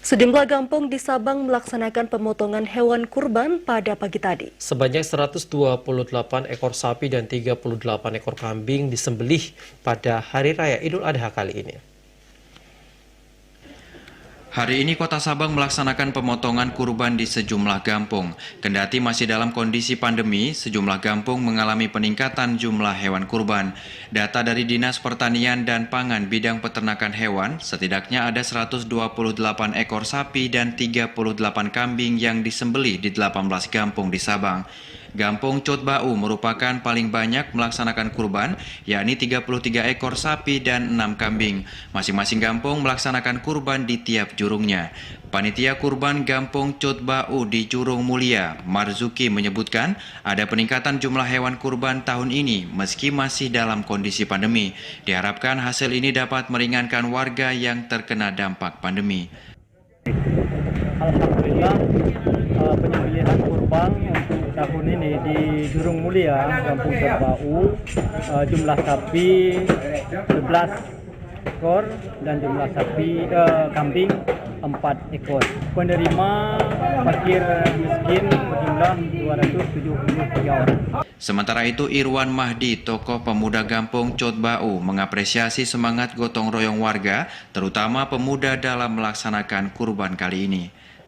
Sejumlah kampung di Sabang melaksanakan pemotongan hewan kurban pada pagi tadi. Sebanyak 128 ekor sapi dan 38 ekor kambing disembelih pada Hari Raya Idul Adha kali ini. Hari ini Kota Sabang melaksanakan pemotongan kurban di sejumlah kampung. Kendati masih dalam kondisi pandemi, sejumlah kampung mengalami peningkatan jumlah hewan kurban. Data dari Dinas Pertanian dan Pangan bidang peternakan hewan, setidaknya ada 128 ekor sapi dan 38 kambing yang disembelih di 18 kampung di Sabang. Kampung Cotbau merupakan paling banyak melaksanakan kurban, yakni 33 ekor sapi dan 6 kambing. Masing-masing kampung melaksanakan kurban di tiap jurungnya. Panitia kurban Kampung Cotbau di Jurung Mulia, Marzuki menyebutkan ada peningkatan jumlah hewan kurban tahun ini meski masih dalam kondisi pandemi. Diharapkan hasil ini dapat meringankan warga yang terkena dampak pandemi. Alhamdulillah penyembelihan kurban untuk tahun ini di Jurung Mulia, Kampung Cotbau, jumlah sapi 11 ekor dan jumlah sapi kambing 4 ekor. Penerima fakir miskin berjumlah 273 orang. Sementara itu, Irwan Mahdi, tokoh pemuda Kampung Cotbau, mengapresiasi semangat gotong royong warga, terutama pemuda dalam melaksanakan kurban kali ini.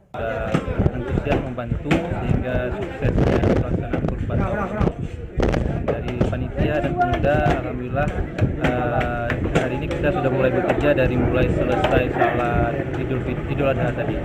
Antusias membantu sehingga suksesnya pelaksanaan kurban tahun ini. Dari panitia dan pemuda, alhamdulillah hari ini kita sudah mulai bekerja dari mulai selesai salat Idul Adha tadi.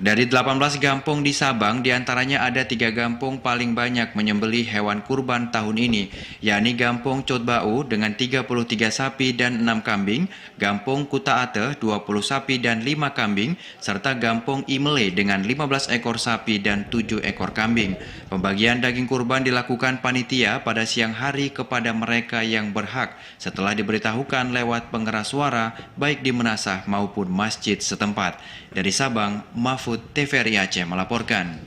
Dari 18 kampung di Sabang, diantaranya ada 3 kampung paling banyak menyembelih hewan kurban tahun ini, yakni Kampung Cotbau dengan 33 sapi dan 6 kambing, Kampung Kutaate 20 sapi dan 5 kambing, serta Kampung Imele dengan 15 ekor sapi dan 7 ekor kambing. Pembagian daging kurban dilakukan panitia pada siang hari kepada mereka yang berhak setelah diberitahukan lewat pengeras suara baik di Menasah maupun masjid setempat. Dari Sabang, Mahfud TVRI Aceh melaporkan.